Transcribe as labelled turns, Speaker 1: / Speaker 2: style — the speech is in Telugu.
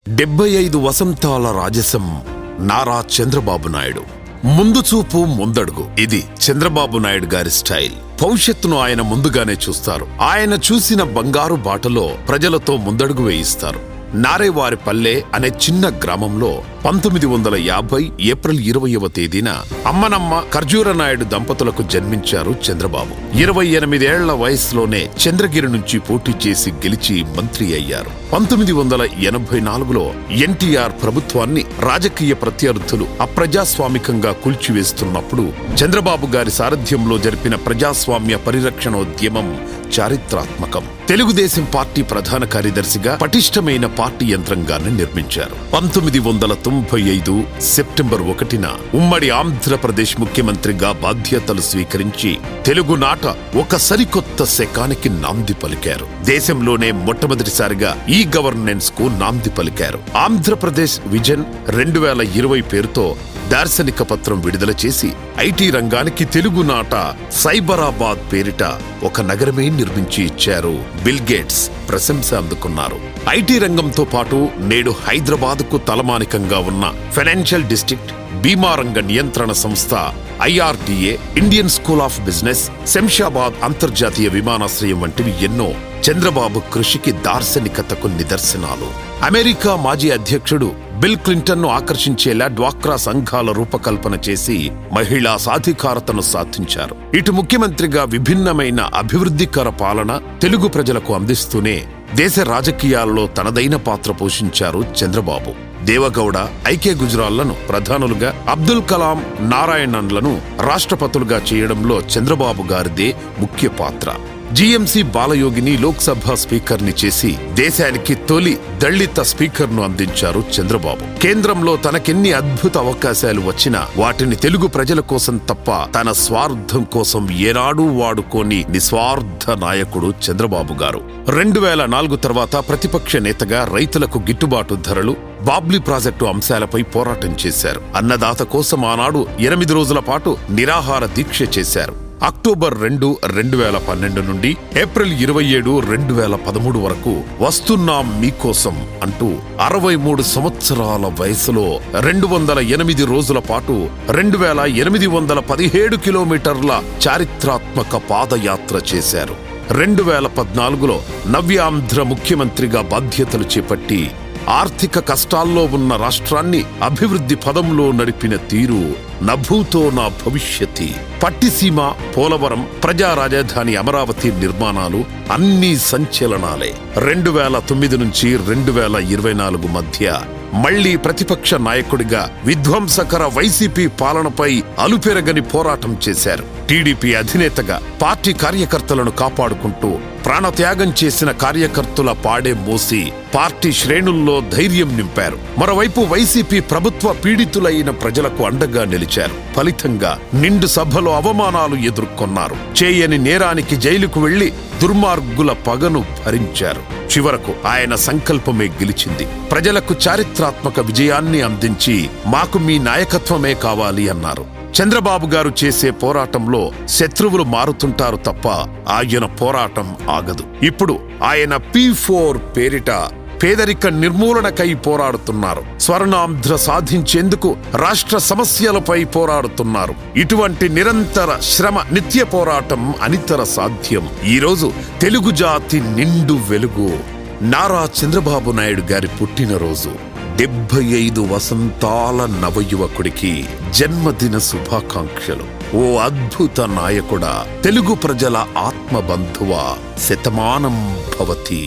Speaker 1: 75 వసంతాల రాజసం నారా చంద్రబాబు నాయుడు. ముందు చూపు ముందడుగు, ఇది చంద్రబాబు నాయుడు గారి స్టైల్. భవిష్యత్తును ఆయన ముందుగానే చూస్తారు. ఆయన చూసిన బంగారు బాటలో ప్రజలతో ముందడుగు వేయిస్తారు. నారేవారిపల్లె అనే చిన్న గ్రామంలో 1950 ఏప్రిల్ 20వ తేదీన అమ్మనమ్మ ఖర్జూరనాయుడు దంపతులకు జన్మించారు చంద్రబాబు. 28 ఏళ్ల వయసులోనే చంద్రగిరి నుంచి పోటీ చేసి గెలిచి మంత్రి అయ్యారు. 1984లో ఎన్టీఆర్ ప్రభుత్వాన్ని రాజకీయ ప్రత్యర్థులు అప్రజాస్వామికంగా కూల్చివేస్తున్నప్పుడు చంద్రబాబు గారి సారథ్యంలో జరిపిన ప్రజాస్వామ్య పరిరక్షణోద్యమం చారిత్రాత్మకం. తెలుగుదేశం పార్టీ ప్రధాన కార్యదర్శిగా పటిష్టమైన పార్టీ యంత్రాంగాన్ని నిర్మించారు. 1995 సెప్టెంబర్ 1న ఉమ్మడి ఆంధ్రప్రదేశ్ ముఖ్యమంత్రిగా బాధ్యతలు స్వీకరించి తెలుగునాట ఒక సరికొత్త శకానికి నాంది పలికారు. దేశంలోనే మొట్టమొదటిసారిగా ఈ గవర్నెన్స్ కు నాంది పలికారు. ఆంధ్రప్రదేశ్ విజన్ 2020 పేరుతో దార్శనిక పత్రం విడుదల చేసి ఐటీ రంగానికి తెలుగునాట సైబరాబాద్ పేరిట ఒక నగరమే నిర్మించి ఇచ్చారు. బిల్ గేట్స్ ప్రశంస అందుకున్నారు. ఐటీ రంగంతో పాటు నేడు హైదరాబాద్కు తలమానికంగా ఉన్న ఫైనాన్షియల్ డిస్ట్రిక్ట్, బీమా రంగ నియంత్రణ సంస్థ IRDA, Indian school of business, Shamshabad అంతర్జాతీయ విమానాశ్రయం వంటివి ఎన్నో చంద్రబాబు కృషికి దార్శనికతకు నిదర్శనాలు. అమెరికా మాజీ అధ్యక్షుడు బిల్ క్లింటన్ ను ఆకర్షించేలా డ్వాక్రా సంఘాల రూపకల్పన చేసి మహిళా సాధికారతను సాధించారు. ఇటు ముఖ్యమంత్రిగా విభిన్నమైన అభివృద్ధికర పాలన తెలుగు ప్రజలకు అందిస్తూనే దేశ రాజకీయాల్లో తనదైన పాత్ర పోషించారు చంద్రబాబు. దేవగౌడ, ఐకే గుజరాల్లను ప్రధానులుగా, అబ్దుల్ కలాం, నారాయణన్లను రాష్ట్రపతులుగా చేయడంలో చంద్రబాబు గారిదే ముఖ్య పాత్ర. GMC బాలయోగిని లోక్సభ స్పీకర్ ని చేసి దేశానికి తొలి దళిత స్పీకర్ ను అందించారు చంద్రబాబు. కేంద్రంలో తనకెన్ని అద్భుత అవకాశాలు వచ్చినా వాటిని తెలుగు ప్రజల కోసం తప్ప తన స్వార్థం కోసం ఏనాడూ వాడుకోని నిస్వార్థ నాయకుడు చంద్రబాబు గారు. 2004 తర్వాత ప్రతిపక్ష నేతగా రైతులకు గిట్టుబాటు ధరలు, బాబ్లీ ప్రాజెక్టు అంశాలపై పోరాటం చేశారు. అన్నదాత కోసం ఆనాడు 8 రోజుల పాటు నిరాహార దీక్ష చేశారు. అక్టోబర్ 2, 2012 నుండి ఏప్రిల్ 27, 2013 వరకు వస్తున్నాం మీకోసం అంటూ 63 సంవత్సరాల వయసులో 208 రోజుల పాటు 2817 కిలోమీటర్ల చారిత్రాత్మక పాదయాత్ర చేశారు. 2014లో నవ్యాంధ్ర ముఖ్యమంత్రిగా బాధ్యతలు చేపట్టి ఆర్థిక కష్టాల్లో ఉన్న రాష్ట్రాన్ని అభివృద్ధి పదంలో నడిపిన తీరు నభూతో నా భవిష్యతి. పట్టిసీమ, పోలవరం, ప్రజా రాజధాని అమరావతి నిర్మాణాలు అన్నీ సంచలనాలే. 2009 నుంచి 2024 మధ్య మళ్లీ ప్రతిపక్ష నాయకుడిగా విధ్వంసకర వైసీపీ పాలనపై అలుపెరగని పోరాటం చేశారు. టీడీపీ అధినేతగా పార్టీ కార్యకర్తలను కాపాడుకుంటూ ప్రాణత్యాగం చేసిన కార్యకర్తల పాడే మోసి పార్టీ శ్రేణుల్లో ధైర్యం నింపారు. మరోవైపు వైసీపీ ప్రభుత్వ పీడితులైన ప్రజలకు అండగా నిలిచారు. ఫలితంగా నిండు సభలో అవమానాలు ఎదుర్కొన్నారు. చేయని నేరానికి జైలుకు వెళ్లి దుర్మార్గుల పగను భరించారు. చివరకు ఆయన సంకల్పమే గెలిచింది. ప్రజలకు చారిత్రాత్మక విజయాన్ని అందించి మాకు మీ నాయకత్వమే కావాలి అన్నారు. చంద్రబాబు గారు చేసే పోరాటంలో శత్రువులు మారుతుంటారు తప్ప ఆయన పోరాటం ఆగదు. ఇప్పుడు ఆయన P4 పేరిట పేదరిక నిర్మూలనకై పోరాడుతున్నారు. స్వర్ణాంధ్ర సాధించేందుకు రాష్ట్ర సమస్యలపై పోరాడుతున్నారు. ఇటువంటి నిరంతర శ్రమ, నిత్య పోరాటం అనితర సాధ్యం. ఈరోజు తెలుగు జాతి నిండు వెలుగు. నారా చంద్రబాబు నాయుడు గారి పుట్టినరోజు. 75 వసంతాల నవయువకుడికి జన్మదిన శుభాకాంక్షలు. ఓ అద్భుత నాయకుడా, తెలుగు ప్రజల ఆత్మబంధువా, శతమానం భవతి.